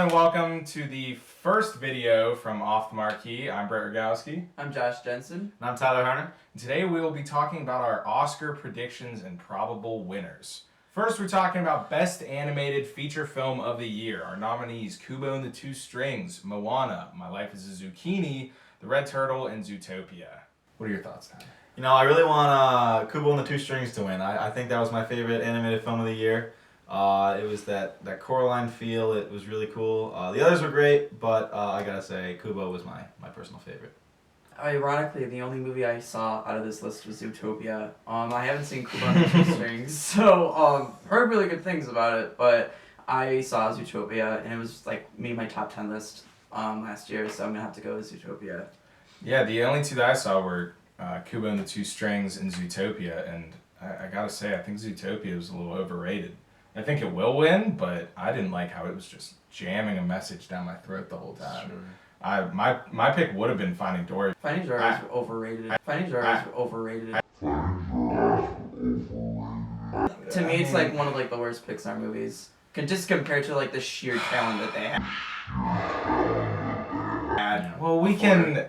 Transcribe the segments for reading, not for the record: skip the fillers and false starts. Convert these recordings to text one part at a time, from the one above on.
and welcome to the first video from Off The Marquee. I'm Brett Rogalsky. I'm Josh Jensen. And I'm Tyler Harner. Today we will be talking about our Oscar predictions and probable winners. First, we're talking about Best Animated Feature Film of the Year. Our nominees, Kubo and the Two Strings, Moana, My Life as a Zucchini, The Red Turtle, and Zootopia. What are your thoughts, Tyler? You know, I really want Kubo and the Two Strings to win. I think that was my favorite animated film of the year. It was that Coraline feel. It was really cool. The others were great, but I gotta say, Kubo was my personal favorite. Ironically, the only movie I saw out of this list was Zootopia. I haven't seen Kubo and the Two Strings, so heard really good things about it. But I saw Zootopia, and it was made my top 10 list last year. So I'm gonna have to go with Zootopia. Yeah, the only two that I saw were Kubo and the Two Strings and Zootopia, and I gotta say, I think Zootopia was a little overrated. I think it will win, but I didn't like how it was just jamming a message down my throat the whole time. Sure. My pick would have been Finding Dory. Finding Dory is overrated. Finding Dory is overrated. To me, it's one of the worst Pixar movies. Just compared to the sheer talent that they had. Well, we can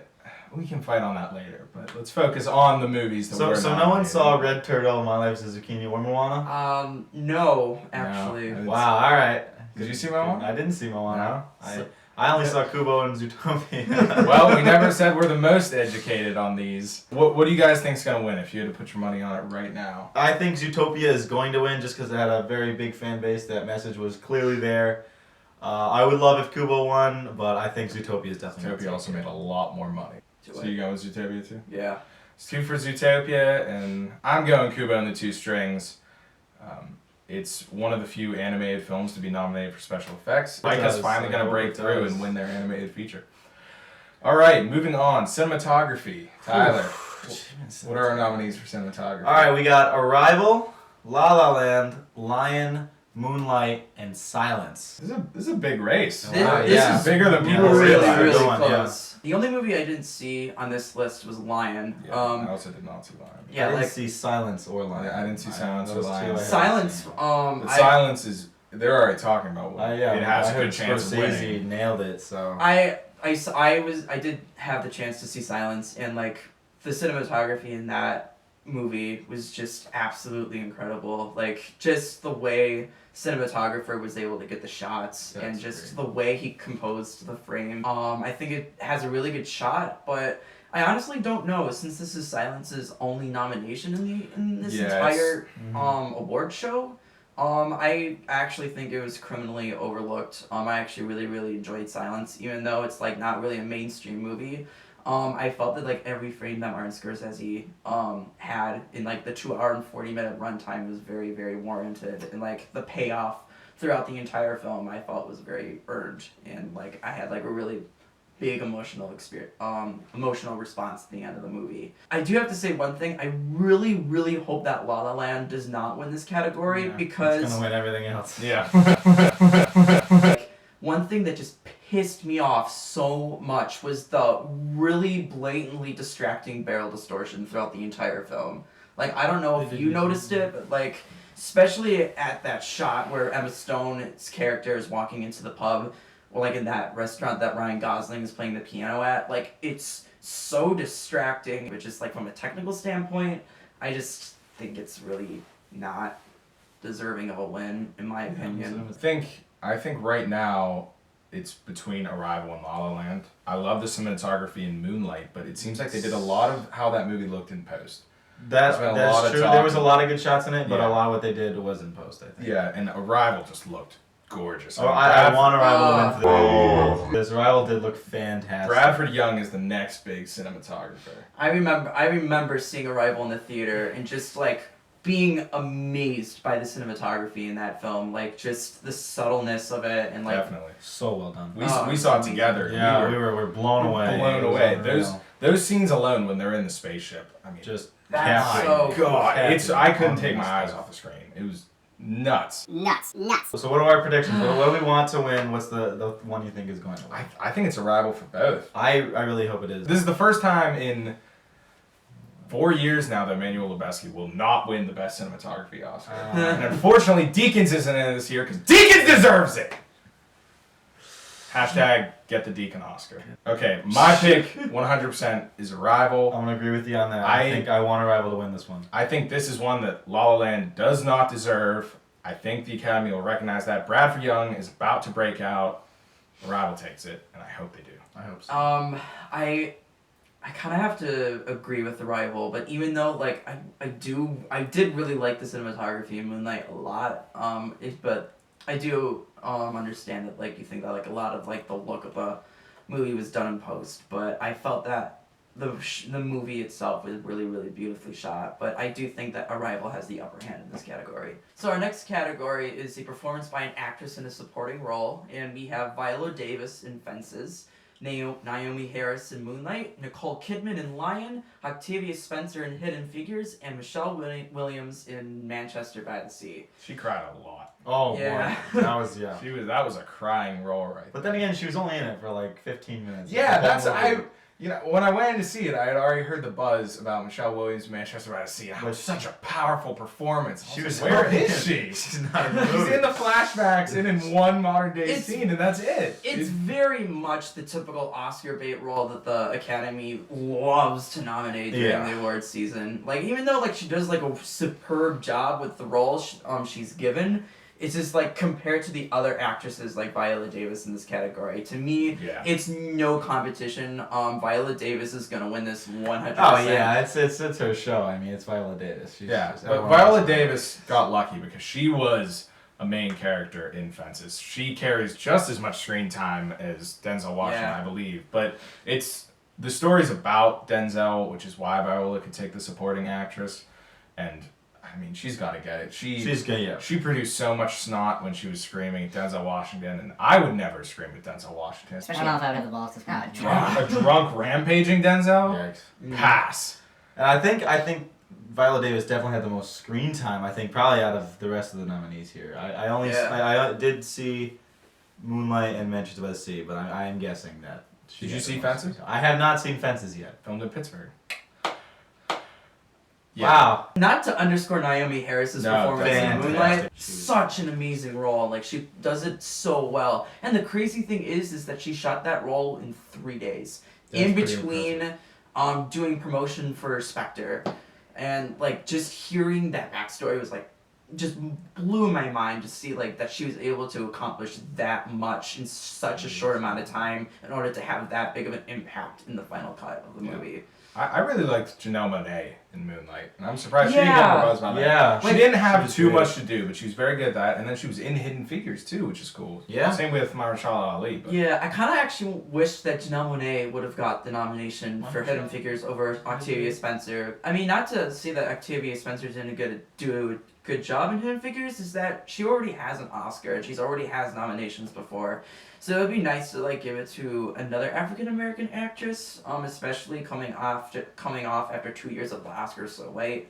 fight on that later, but let's focus on the movies that So no one saw Red Turtle, My Life as a Zucchini, or Moana? No, actually. No. Wow, alright. Did you see Moana? I didn't see Moana. No? I only saw Kubo and Zootopia. Well, we never said we're the most educated on these. What do you guys think's going to win if you had to put your money on it right now? I think Zootopia is going to win just because it had a very big fan base. That message was clearly there. I would love if Kubo won, but I think Zootopia is definitely Zootopia also made a lot more money. So you going with Zootopia too? Yeah. It's 2 for Zootopia, and I'm going Kubo and the Two Strings. It's one of the few animated films to be nominated for special effects. Micah's finally going to break through and win their animated feature. All right, moving on. Cinematography. Tyler, what are our nominees for cinematography? All right, we got Arrival, La La Land, Lion, Moonlight, and Silence. This is a big race. This is bigger than people really realize. close. The only movie I didn't see on this list was Lion. Yeah, I also did not see Lion. Yeah, I didn't see Silence or Lion. I didn't see Silence or Lion. Silence. Silence is. They're already talking about what Yeah, it has I a heard good chance of winning. Scorsese nailed it. So I did have the chance to see Silence, and the cinematography in that movie was just absolutely incredible. Just the way cinematographer was able to get the shots. That's and just great. The way he composed the frame. I think it has a really good shot, but I honestly don't know, since this is Silence's only nomination in this entire award show. I actually think it was criminally overlooked. I actually really enjoyed Silence, even though it's not really a mainstream movie. I felt that every frame that Martin Scorsese had in the 2 hour and 40-minute runtime was very warranted, and the payoff throughout the entire film I felt was very earned, and I had a really big emotional response at the end of the movie. I do have to say one thing. I really hope that La La Land does not win this category, because it's gonna win everything else. Yeah. One thing that just pissed me off so much was the really blatantly distracting barrel distortion throughout the entire film. I don't know if you noticed it, but especially at that shot where Emma Stone's character is walking into the pub, or in that restaurant that Ryan Gosling is playing the piano at, it's so distracting. But just from a technical standpoint, I just think it's really not deserving of a win, in my opinion. I think right now it's between Arrival and La La Land. I love the cinematography in Moonlight, but it seems like they did a lot of how that movie looked in post. That's true. There was a lot of good shots in it, but a lot of what they did was in post, I think. Yeah, and Arrival just looked gorgeous. I want Arrival to win for this. Arrival did look fantastic. Bradford Young is the next big cinematographer. I remember seeing Arrival in the theater and just being amazed by the cinematography in that film, just the subtleness of it, and definitely so well done. We saw it together. Yeah, we were blown away. Blown away. Those scenes alone when they're in the spaceship. I mean, just that's so God. I couldn't take my eyes off the screen. It was nuts. So what are our predictions? What do we want to win? What's the one you think is going to win? I think it's Arrival for both. I really hope it is. This is the first time in 4 years now that Emmanuel Lubezki will not win the Best Cinematography Oscar. And unfortunately, Deakins isn't in this year because Deakins deserves it! Hashtag get the Deacon Oscar. Okay, my pick 100% is Arrival. I'm gonna agree with you on that. I think I want Arrival to win this one. I think this is one that La La Land does not deserve. I think the Academy will recognize that. Bradford Young is about to break out. Arrival takes it, and I hope they do. I hope so. I kind of have to agree with Arrival, but even though like I did really like the cinematography in Moonlight a lot. But I do understand that like you think that like a lot of like the look of the movie was done in post, but I felt that the movie itself is really, really beautifully shot, but I do think that Arrival has the upper hand in this category. So our next category is a performance by an actress in a supporting role, and we have Viola Davis in Fences, Naomi Harris in Moonlight, Nicole Kidman in Lion, Octavia Spencer in Hidden Figures, and Michelle Williams in Manchester by the Sea. She cried a lot. Oh, yeah. boy. That was, yeah. That was a crying role right there. But then again, she was only in it for like 15 minutes. Yeah, when I went in to see it, I had already heard the buzz about Michelle Williams' Manchester by the Sea. It was such a powerful performance. Where is she? She's not in the movie. She's in the flashbacks and in one modern day scene, and that's it. It's very much the typical Oscar bait role that the Academy loves to nominate during the awards season. Like even though like she does like a superb job with the role she's given. It's just like compared to the other actresses like Viola Davis in this category. To me, it's no competition. Viola Davis is gonna win this 100%. Oh yeah, it's her show. I mean, it's Viola Davis. But Viola Davis got lucky because she was a main character in Fences. She carries just as much screen time as Denzel Washington, I believe. But the story's about Denzel, which is why Viola could take the supporting actress, and. I mean, she's got to get it. She produced so much snot when she was screaming at Denzel Washington, and I would never scream at Denzel Washington. Especially if I would have the balls to scream. A drunk rampaging Denzel? Yikes. Pass. And I think Viola Davis definitely had the most screen time. I think probably out of the rest of the nominees here. I did see Moonlight and Manchester by the Sea, but I am guessing that. Did you see Fences? I have not seen Fences yet. Filmed in Pittsburgh. Yeah. Wow. Not to underscore Naomi Harris's performance in Moonlight, Fantastic. such an amazing role. Like she does it so well. And the crazy thing is that she shot that role in 3 days. That's in between doing promotion for Spectre. And like just hearing that backstory was like just blew my mind to see like that she was able to accomplish that much in such a short amount of time in order to have that big of an impact in the final cut of the movie. I really liked Janelle Monáe in Moonlight, and I'm surprised she didn't get more buzz about that. Yeah. She didn't have too much to do, but she was very good at that, and then she was in Hidden Figures too, which is cool. Yeah. Same with Mahershala Ali. But. Yeah, I kind of actually wish that Janelle Monáe would have got the nomination for Hidden Figures over Octavia Spencer. I mean, not to say that Octavia Spencer didn't do a good job in Hidden Figures, is that she already has an Oscar, and she's already has nominations before. So it would be nice to like give it to another African American actress, especially coming off after 2 years of the Oscars so late.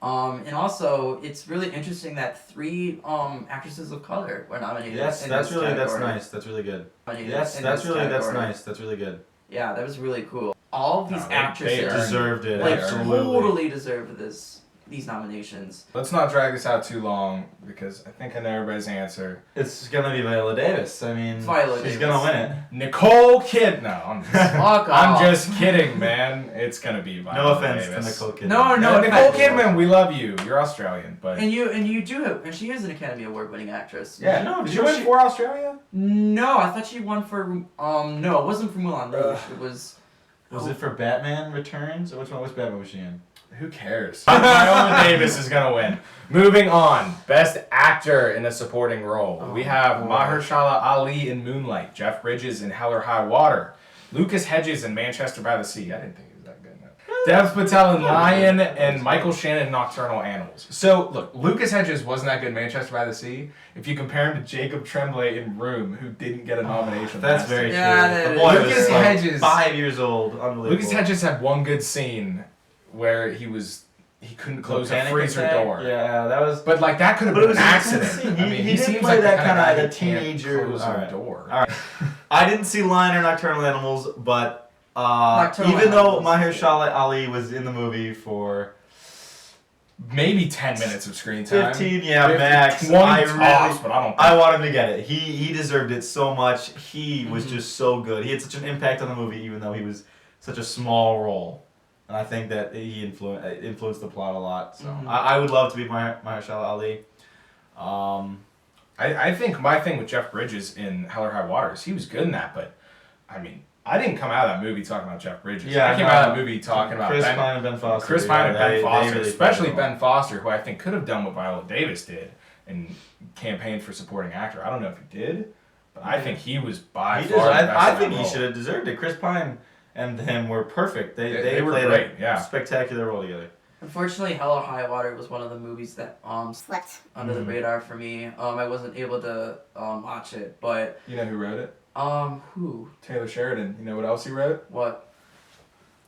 And also, it's really interesting that 3 actresses of color were nominated. Yes, that's nice. That's really good. Yes, that's nice. That's really good. Yeah, that was really cool. All of these actresses they deserved it. Like Absolutely. Totally deserved these nominations. Let's not drag this out too long because I think I know everybody's answer. It's gonna be Viola Davis. I mean, she's gonna win it. Nicole Kidman. No, I'm I'm just kidding, man. It's gonna be Viola Davis. No offense to Nicole Kidman. No, Nicole Kidman, we love you. You're Australian, but and you do have, and she is an Academy Award winning actress. Yeah, no. Did she win for Australia? No, I thought she won for no, it wasn't for Moulin Rouge. It was. Was it for Batman Returns? Or which Batman was she in? Who cares? Viola Davis is gonna win. Moving on, Best Actor in a Supporting Role. We have Mahershala Ali in Moonlight, Jeff Bridges in Hell or High Water, Lucas Hedges in Manchester by the Sea. I didn't think he was that good. No. Dev Patel in Lion, and Michael Shannon in Nocturnal Animals. So look, Lucas Hedges wasn't that good in Manchester by the Sea. If you compare him to Jacob Tremblay in Room, who didn't get a nomination. That's very true. Yeah, the boy Lucas was Hedges, 5 years old. Unbelievable. Lucas Hedges had one good scene where he couldn't close a freezer door. Yeah, that was. But like that could have been an accident. I mean, he didn't play that kind of teenager close a door. All right. I didn't see Lion or Nocturnal Animals, but Nocturnal even though Animals, Mahershala Ali was in the movie for maybe 10 minutes of screen time. 15, yeah, max. 20 tops, but I want him to get it. He deserved it so much. He was just so good. He had such an impact on the movie, even though he was such a small role. And I think that he influenced the plot a lot. So I would love to be Mahershala Ali. I think my thing with Jeff Bridges in Hell or High Water is he was good in that, but I mean, I didn't come out of that movie talking about Jeff Bridges. Yeah, I came out of that movie talking about Chris Pine and Ben Foster. Chris Pine and Ben Foster, really especially Ben Foster, who I think could have done what Viola Davis did and campaigned for supporting actor. I don't know if he did, but I think he was by far the best. I think he should have deserved it. Chris Pine and him were perfect. They were played great, a spectacular role together. Unfortunately, Hell or High Water was one of the movies that slipped under the radar for me. I wasn't able to watch it, but you know who wrote it? Who? Taylor Sheridan. You know what else he wrote? What?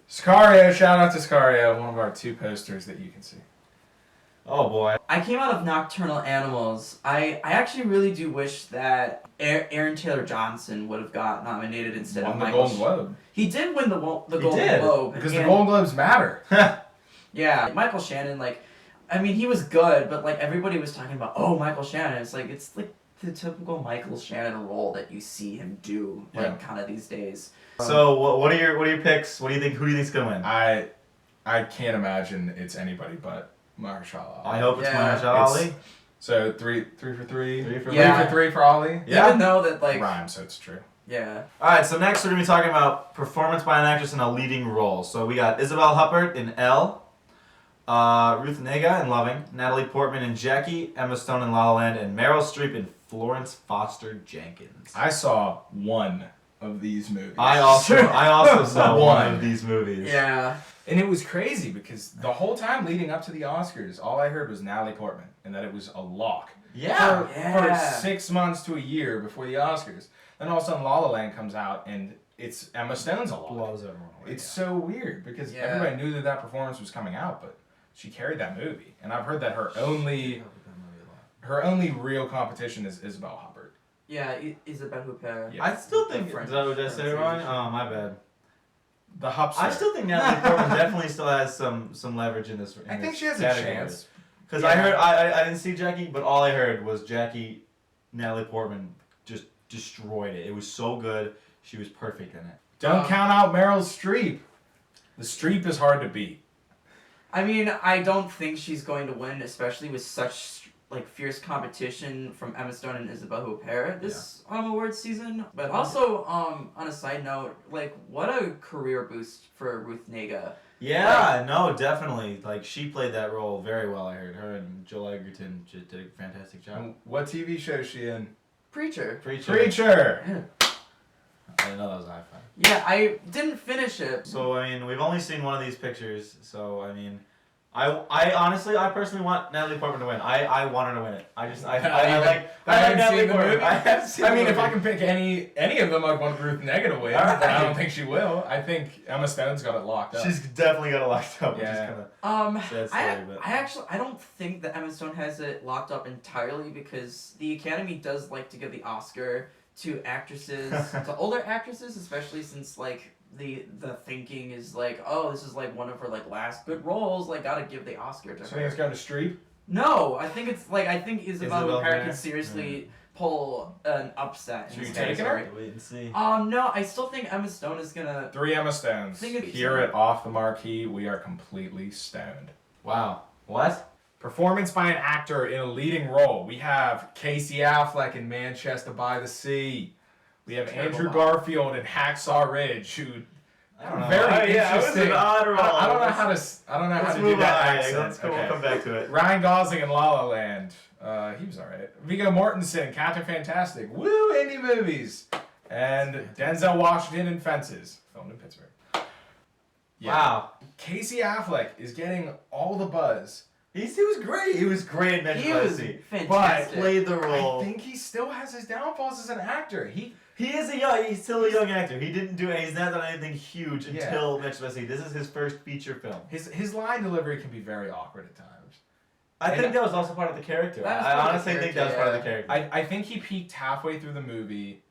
Sicario. Shout out to Sicario, one of our 2 posters that you can see. Oh boy. I came out of Nocturnal Animals. I actually really do wish that Aaron Taylor Johnson would have got nominated instead of Michael. Won the Golden Globe. He did win the Golden Globe because the Golden Globes matter. Yeah, Michael Shannon. I mean, he was good, but everybody was talking about, oh, Michael Shannon. It's the typical Michael Shannon role that you see him do, kind of these days. So what are your picks? What do you think? Who do you think's gonna win? I can't imagine it's anybody but Mahershala Ali. I hope it's Mahershala Ali. So 3 for 3. 3 for 3 for Ali. Yeah. Even though that rhymes, so it's true. Yeah. All right. So next we're gonna be talking about performance by an actress in a leading role. So we got Isabelle Huppert in Elle. Ruth Negga in Loving, Natalie Portman in Jackie, Emma Stone in La La Land, and Meryl Streep in Florence Foster Jenkins. I saw one of these movies. I also saw one of these movies. Yeah. And it was crazy because the whole time leading up to the Oscars, all I heard was Natalie Portman and that it was a lock. Yeah. For 6 months to a year before the Oscars. Then all of a sudden La La Land comes out and it's Emma Stone's a lock. Blows everyone away. It's so weird because everybody knew that performance was coming out, but she carried that movie, and I've heard that her only real competition is Isabelle Huppert. Yeah, Isabelle Huppert. Yeah. I still think. Did I say it wrong? Oh, my bad. The Hupster. I still think Natalie Portman definitely still has some leverage in this. I think she has a chance. Because I heard I didn't see Jackie, but all I heard was Natalie Portman just destroyed it. It was so good. She was perfect in it. Don't count out Meryl Streep. The Streep is hard to beat. I mean, I don't think she's going to win, especially with such fierce competition from Emma Stone and Isabelle Huppert this awards season. But also, on a side note, what a career boost for Ruth Negga. Yeah, no, definitely. She played that role very well. I heard her and Joel Edgerton just did a fantastic job. And what TV show is she in? Preacher. Yeah. I didn't know that was a high five. Yeah, I didn't finish it. So, I mean, we've only seen one of these pictures, so, I mean, I honestly, I personally want Natalie Portman to win. I want her to win it. I like Natalie Portman. I mean, if I can pick any of them, I'd want Ruth Negga to win, but I don't think she will. I think Emma Stone's got it locked up. She's definitely got it locked up, which is kind of sad story, I don't think that Emma Stone has it locked up entirely because the Academy does like to give the Oscar to actresses, to older actresses, especially since the thinking is oh, this is one of her last good roles, gotta give the Oscar to her. So you think it's going to Streep? No, I think it's I think Isabelle Huppert can seriously pull an upset. So you taking her? Wait and see. No, I still think Emma Stone is gonna. 3 Emma Stones. Here at Off The Marquee, we are completely stoned. Wow. What? Performance by an actor in a leading role. We have Casey Affleck in Manchester by the Sea. We have Andrew Garfield in Hacksaw Ridge, who very interesting. It was an odd role. I don't know how to do that accent. Let's go. We'll come back to it. Ryan Gosling in La La Land. He was alright. Viggo Mortensen, Captain Fantastic. Woo, indie movies. And Denzel Washington in Fences, filmed in Pittsburgh. Yeah. Wow. Casey Affleck is getting all the buzz. He was great. He was great in He was fantastic. But played the role. I think he still has his downfalls as an actor. He's still a young actor. He didn't do he's not done anything huge until Manchester by the Sea. This is his first feature film. His line delivery can be very awkward at times. I think that was also part of the character. I honestly think that was part of the character. I think he peaked halfway through the movie.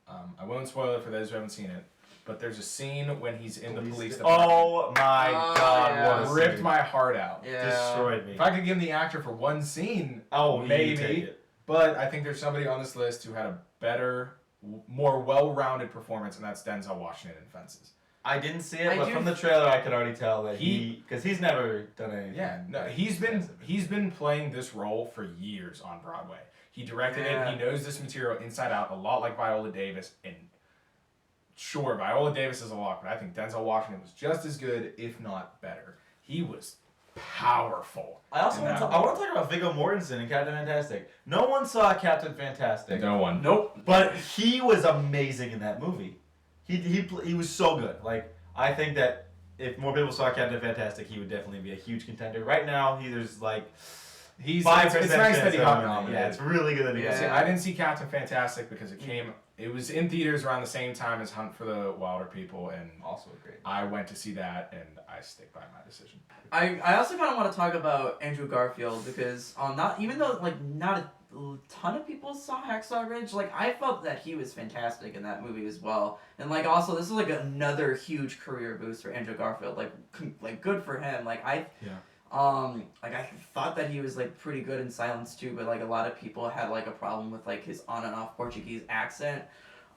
I won't spoil it for those who haven't seen it. but there's a scene when he's in the police department. Oh my God! yeah. What a Ripped scene. my heart out. Yeah. Destroyed me. If I could give him the actor for one scene, Oh, you take maybe. it. But I think there's somebody on this list who had a better, more well-rounded performance, and that's Denzel Washington in Fences. I didn't see it, but from the trailer, I could already tell that because he's never done anything. Yeah, no, he's been playing this role for years on Broadway. He directed it. He knows this material inside out, a lot like Viola Davis. And sure, Viola Davis is a lot, but I think Denzel Washington was just as good, if not better. He was powerful. I also want to talk about Viggo Mortensen in Captain Fantastic. No one saw Captain Fantastic. No one. Nope. But he was amazing in that movie. He was so good. Like, I think that if more people saw Captain Fantastic, he would definitely be a huge contender. Right now, there's like It's 5% nice that he got chance. nominated. Yeah, it's really good that he got See, I didn't see Captain Fantastic because it was in theaters around the same time as Hunt for the Wilder People, and also great. I went to see that, and I stick by my decision. I also kind of want to talk about Andrew Garfield because even though like not a ton of people saw Hacksaw Ridge, like I felt that he was fantastic in that movie as well, and like also this is like another huge career boost for Andrew Garfield, like good for him. Like I thought that he was like pretty good in Silence too, but like a lot of people had like a problem with like his on and off Portuguese accent.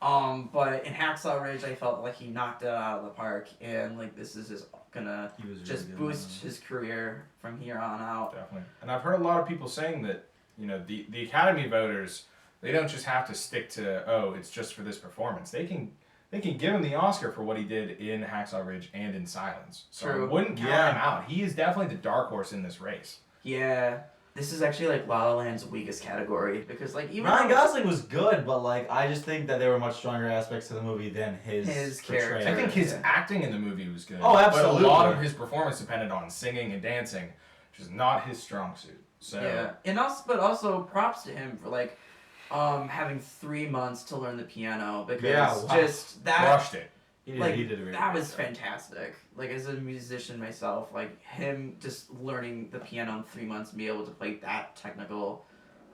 But in Hacksaw Ridge, I felt like he knocked it out of the park, and like this is just gonna just boost his career from here on out. Definitely. And I've heard a lot of people saying that, the Academy voters, they don't just have to stick to, it's just for this performance. They can give him the Oscar for what he did in Hacksaw Ridge and in Silence. So True. I wouldn't count him out. He is definitely the dark horse in this race. Yeah. This is actually like La La Land's weakest category because like even Ryan Gosling was good, but like I just think that there were much stronger aspects to the movie than his character. portrayal. I think his acting in the movie was good. Oh, absolutely. But a lot of his performance depended on singing and dancing, which is not his strong suit. So yeah, and also props to him for like having 3 months to learn the piano because just that crushed it. He did a great that was job. fantastic. Like as a musician myself, like him just learning the piano in 3 months and be able to play that technical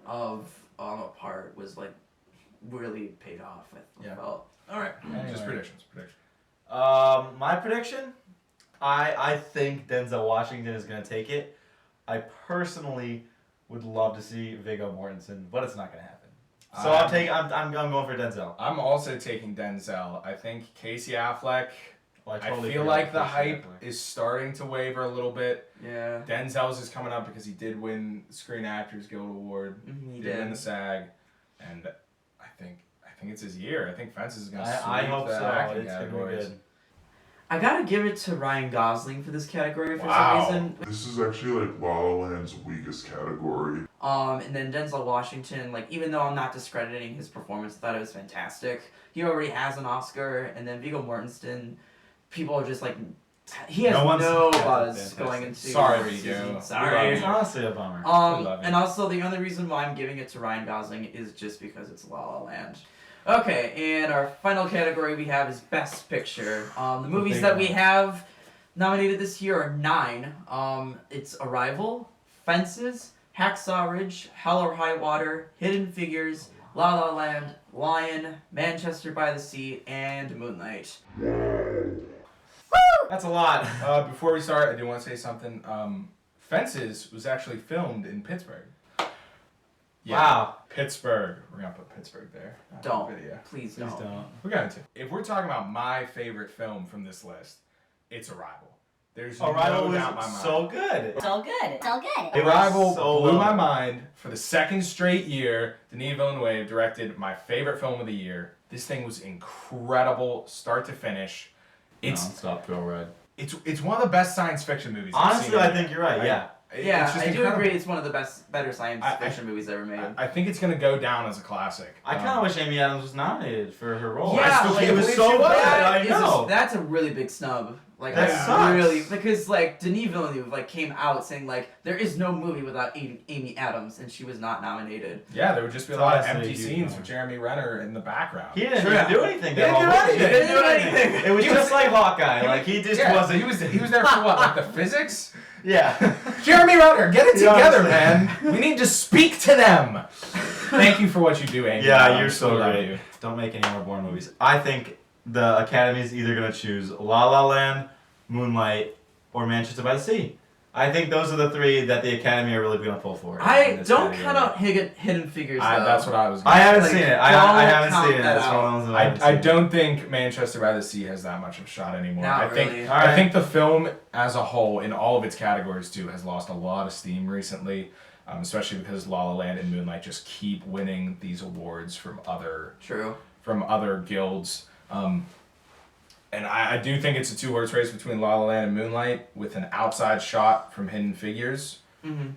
of a part was like really paid off. I felt. All right, Anyway. just predictions. My prediction, I think Denzel Washington is gonna take it. I personally would love to see Viggo Mortensen, but it's not gonna happen. So I'm going for Denzel. I'm also taking Denzel. I think Casey Affleck. Well, I feel like the hype is starting to waver a little bit. Yeah. Denzel's is coming up because he did win the Screen Actors Guild Award. He did win the SAG, and I think it's his year. I think Fences is gonna sweep I hope the so. acting It's gonna be categories. good. I gotta give it to Ryan Gosling for this category for Wow. some reason. This is actually like La La Land's weakest category. And then Denzel Washington, like even though I'm not discrediting his performance, I thought it was fantastic. He already has an Oscar, and then Viggo Mortensen, people are just like, he has no buzz going into. Sorry, this season. Viggo. Sorry. It's honestly a bummer. And also the only reason why I'm giving it to Ryan Gosling is just because it's La La Land. Okay, and our final category we have is Best Picture. The movies that we have nominated this year are 9. It's Arrival, Fences, Hacksaw Ridge, Hell or High Water, Hidden Figures, La La Land, Lion, Manchester by the Sea, and Moonlight. That's a lot. Before we start, I do want to say something. Fences was actually filmed in Pittsburgh. Yeah, Wow. Pittsburgh. We're gonna put Pittsburgh there. Don't. Video. Please Please don't. don't. We're going to. If we're talking about my favorite film from this list, it's Arrival. There's Arrival no doubt in my was mind. so good. So good. So good. It was Arrival so blew well. my mind. For the second straight year, Denis Villeneuve directed my favorite film of the year. This thing was incredible, start to finish. Stop, go red. It's one of the best science fiction movies I've Honestly, seen. I think you're right. Yeah. Yeah, It's just I do incredible. agree it's one of the better science fiction movies ever made. I think it's gonna go down as a classic. I kind of wish Amy Adams was nominated for her role. Yeah, I still like, it was believe so she good. was. I know. That's a really big snub. Like That I sucks. really because like Denis Villeneuve like came out saying like there is no movie without Amy Adams and she was not nominated. Yeah, there would just be a It's lot of honestly empty a huge scenes bummer. with Jeremy Renner in the background. He didn't True. even do anything. He didn't do anything. He didn't do anything. It was He was- just like Hawkeye. Like he just wasn't. He was there for what? Like the physics? Yeah. Jeremy Renner, get it You know what I'm together, saying? man. We need to speak to them. Thank you for what you do, Amy. Yeah, I'm you're so proud of right. you. Don't make any more Bourne movies. I think the Academy is either going to choose La La Land, Moonlight, or Manchester by the Sea. I think those are the three that the Academy are really going to pull for. I don't count out Hidden Figures, though. That's what I was I haven't Like, seen it. I haven't count seen it. that It's one of those that haven't I seen. don't think Manchester by the Sea has that much of a shot anymore. Not I think really. I think the film as a whole, in all of its categories too, has lost a lot of steam recently, especially because La La Land and Moonlight just keep winning these awards from other guilds. And I do think it's a two-horse race between La La Land and Moonlight with an outside shot from Hidden Figures. Mm-hmm.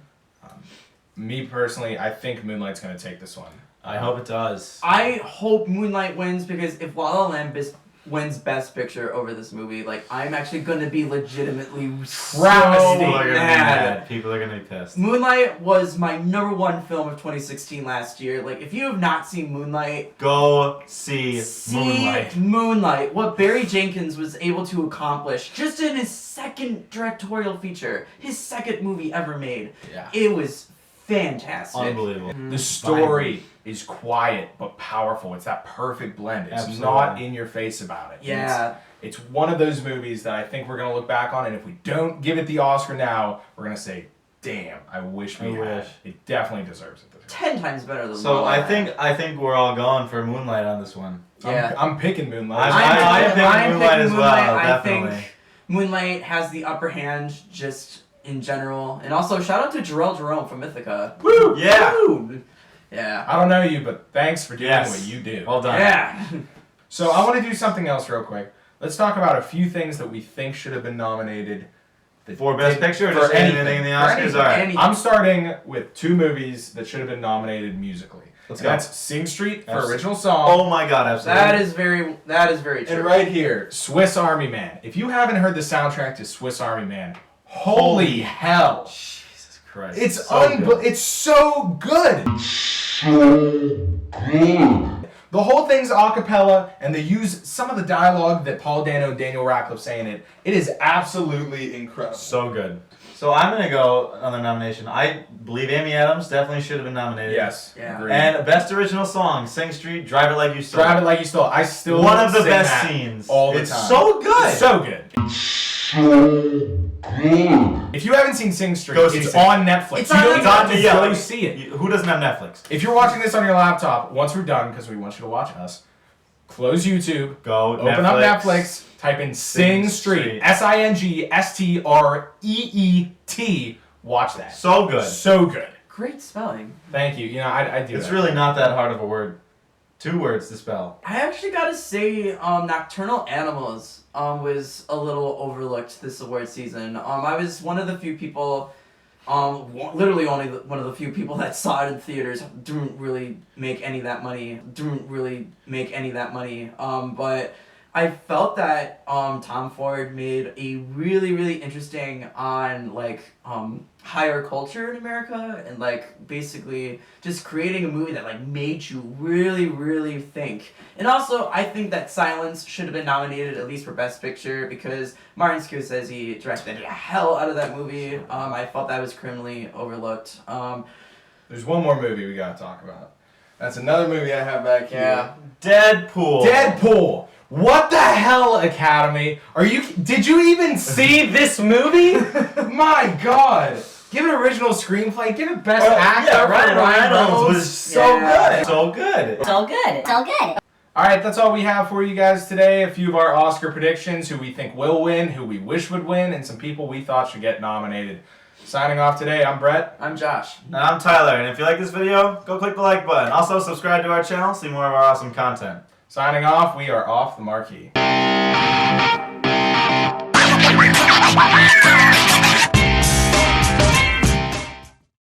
Me personally, I think Moonlight's going to take this one. I hope it does. I hope Moonlight wins, because if La La Land wins Best Picture over this movie, like, I'm actually gonna be legitimately so Travesty. People are gonna be mad. mad. People are gonna be pissed. Moonlight was my #1 film of 2016 last year. Like, if you have not seen Moonlight, Go see Moonlight. Moonlight. What Barry Jenkins was able to accomplish just in his second directorial feature, his second movie ever made. Yeah. It was fantastic. Unbelievable. The story is quiet but powerful. It's that perfect blend. It's Absolutely. not in your face about it. Yeah. It's one of those movies that I think we're going to look back on, and if we don't give it the Oscar now, we're going to say, damn, I wish we had. It definitely deserves it. 10 times better than So La La I Land. think we're all going for Moonlight on this one. Yeah. I'm picking Moonlight. I'm picking Moonlight as well, I definitely. think Moonlight has the upper hand just in general. And also, shout out to Jarrell Jerome from Mythica. Woo! Yeah. Woo! Yeah. I don't know you, but thanks for doing Yes. what you do. Well done. Yeah. So I want to do something else real quick. Let's talk about a few things that we think should have been nominated. For Best Picture or for just anything in the Oscars? Alright. anything. I'm starting with 2 movies that should have been nominated musically. Let's And go. That's Sing Street for Absolutely. original song. Oh my god, absolutely. That is very true. And right here, Swiss Army Man. If you haven't heard the soundtrack to Swiss Army Man, holy hell. Jesus Christ. It's so good. it's so good. The whole thing's a cappella, and they use some of the dialogue that Paul Dano and Daniel Radcliffe say in it. It is absolutely incredible. So good. So I'm gonna go another nomination. I believe Amy Adams definitely should have been nominated. Yes. Yeah. Agreed. And Best Original Song, Sing Street, Drive It Like You Stole. Drive It Like You Stole. I still One of the sing best that scenes. all the It's time. so good. It's so good. If you haven't seen Sing Street, Go see it's Sing on Netflix. It's you on don't Netflix. need to Yeah, go like- see it. Who doesn't have Netflix? If you're watching this on your laptop, once we're done, because we want you to watch us, close YouTube, Go open up Netflix, type in Sing Street, SINGSTREET, watch that. So good. So good. Great spelling. Thank you. You know, I do It's that. really not that hard of a word. 2 words to spell. I actually gotta say, Nocturnal Animals was a little overlooked this award season. I was one of the few people, literally only one of the few people that saw it in theaters. Didn't really make any of that money. But I felt that Tom Ford made a really, really interesting on higher culture in America, and basically just creating a movie that made you really, really think. And also, I think that Silence should have been nominated at least for Best Picture, because Martin Scorsese directed the hell out of that movie. I felt that was criminally overlooked. There's one more movie we gotta talk about. That's another movie I have back here. Yeah. Deadpool. Deadpool. What the hell, Academy? Did you even see this movie? My God. Give it original screenplay. Give it best actor. Yeah, for Ryan Reynolds was so Yeah. good. So good. So good. So good. All right, that's all we have for you guys today. A few of our Oscar predictions, who we think will win, who we wish would win, and some people we thought should get nominated. Signing off today, I'm Brett. I'm Josh. And I'm Tyler, and if you like this video, go click the like button. Also, subscribe to our channel, see more of our awesome content. Signing off, we are Off The Marquee.